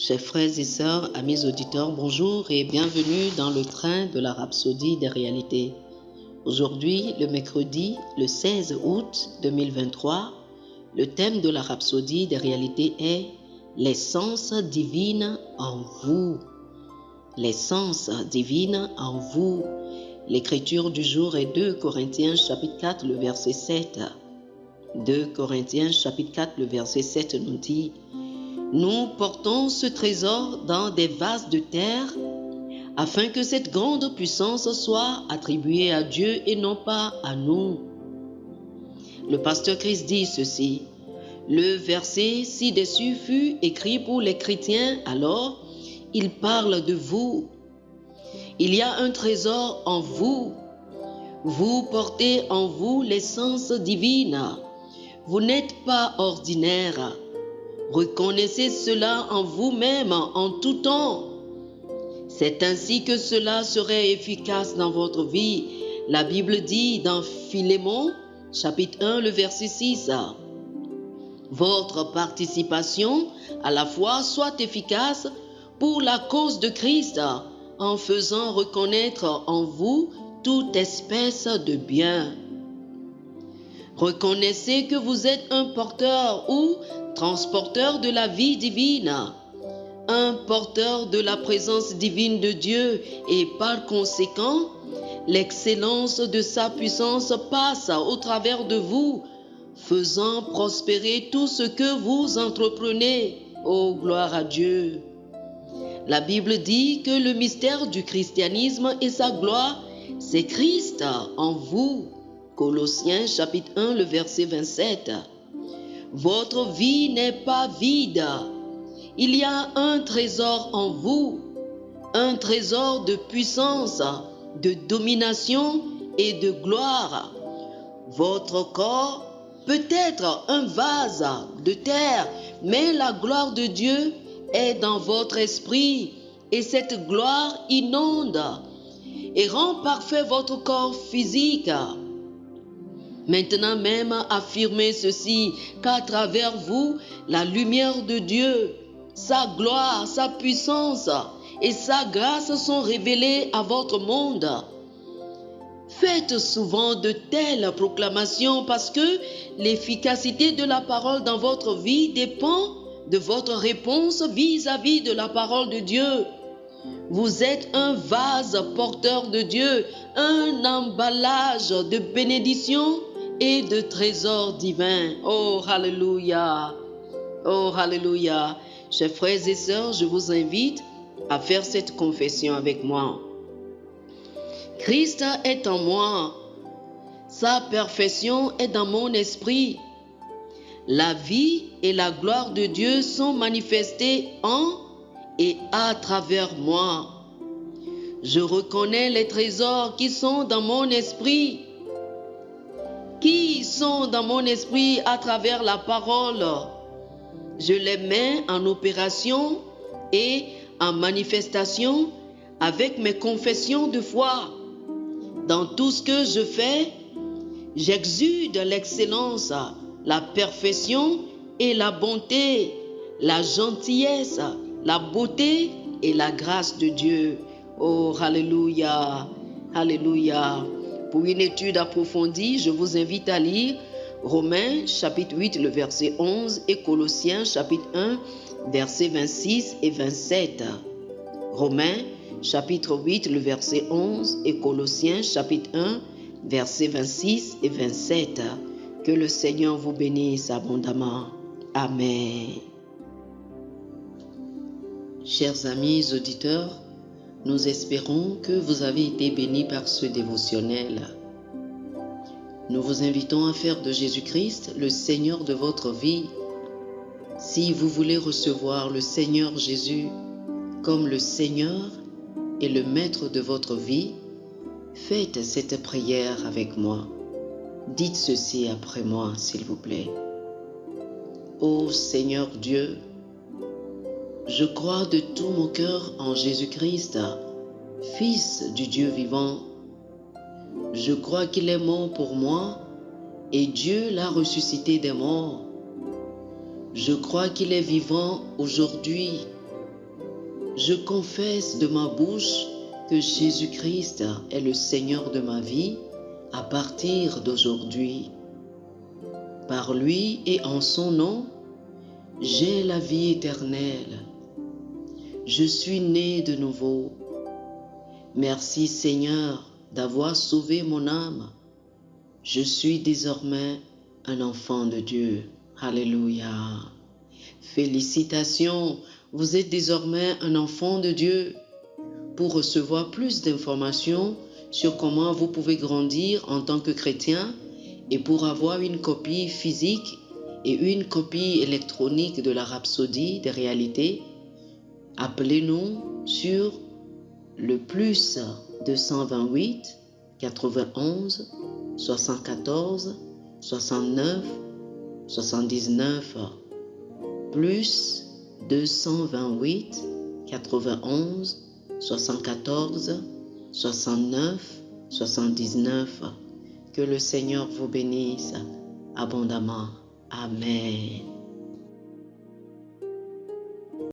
Chers frères et sœurs, amis auditeurs, bonjour et bienvenue dans le train de la Rhapsodie des réalités. Aujourd'hui, le mercredi, le 16 août 2023, le thème de la Rhapsodie des réalités est « L'essence divine en vous ». L'essence divine en vous. L'écriture du jour est 2 Corinthiens chapitre 4, le verset 7. 2 Corinthiens chapitre 4, le verset 7 nous dit « Nous portons ce trésor dans des vases de terre, afin que cette grande puissance soit attribuée à Dieu et non pas à nous. » Le pasteur Christ dit ceci. Le verset ci-dessus fut écrit pour les chrétiens, alors il parle de vous. Il y a un trésor en vous. Vous portez en vous l'essence divine. Vous n'êtes pas ordinaire. Reconnaissez cela en vous-même en tout temps. C'est ainsi que cela serait efficace dans votre vie. La Bible dit dans Philémon, chapitre 1, le verset 6, « Votre participation à la foi soit efficace pour la cause de Christ, en faisant reconnaître en vous toute espèce de bien. » Reconnaissez que vous êtes un porteur ou transporteur de la vie divine, un porteur de la présence divine de Dieu et par conséquent, l'excellence de sa puissance passe au travers de vous, faisant prospérer tout ce que vous entreprenez. Oh, gloire à Dieu! La Bible dit que le mystère du christianisme et sa gloire, c'est Christ en vous. Colossiens chapitre 1, le verset 27. Votre vie n'est pas vide. Il y a un trésor en vous, un trésor de puissance, de domination et de gloire. Votre corps peut être un vase de terre, mais la gloire de Dieu est dans votre esprit et cette gloire inonde et rend parfait votre corps physique. Maintenant même, affirmez ceci, qu'à travers vous, la lumière de Dieu, sa gloire, sa puissance et sa grâce sont révélées à votre monde. Faites souvent de telles proclamations parce que l'efficacité de la parole dans votre vie dépend de votre réponse vis-à-vis de la parole de Dieu. Vous êtes un vase porteur de Dieu, un emballage de bénédiction et de trésors divins. Oh, alléluia! Oh, alléluia! Chers frères et sœurs, je vous invite à faire cette confession avec moi. Christ est en moi. Sa perfection est dans mon esprit. La vie et la gloire de Dieu sont manifestées en et à travers moi. Je reconnais les trésors qui sont dans mon esprit, qui sont dans mon esprit à travers la parole. Je les mets en opération et en manifestation avec mes confessions de foi. Dans tout ce que je fais, j'exude l'excellence, la perfection et la bonté, la gentillesse, la beauté et la grâce de Dieu. Oh, alléluia, alléluia. Pour une étude approfondie, je vous invite à lire Romains chapitre 8, le verset 11 et Colossiens chapitre 1, verset 26 et 27. Romains chapitre 8, le verset 11 et Colossiens chapitre 1, verset 26 et 27. Que le Seigneur vous bénisse abondamment. Amen. Chers amis auditeurs, nous espérons que vous avez été bénis par ce dévotionnel. Nous vous invitons à faire de Jésus-Christ le Seigneur de votre vie. Si vous voulez recevoir le Seigneur Jésus comme le Seigneur et le Maître de votre vie, faites cette prière avec moi. Dites ceci après moi, s'il vous plaît. Ô Seigneur Dieu, je crois de tout mon cœur en Jésus-Christ, Fils du Dieu vivant. Je crois qu'il est mort pour moi et Dieu l'a ressuscité des morts. Je crois qu'il est vivant aujourd'hui Je confesse de ma bouche que Jésus-Christ est le Seigneur de ma vie à partir d'aujourd'hui. Par lui et en son nom, j'ai la vie éternelle. Je suis né de nouveau. Merci Seigneur d'avoir sauvé mon âme. Je suis désormais un enfant de Dieu. Alléluia. Félicitations, vous êtes désormais un enfant de Dieu. Pour recevoir plus d'informations sur comment vous pouvez grandir en tant que chrétien et pour avoir une copie physique et une copie électronique de la Rhapsodie des réalités, appelez-nous sur le plus 228 91 74 69 79 plus 228 91 74 69 79. Que le Seigneur vous bénisse abondamment. Amen.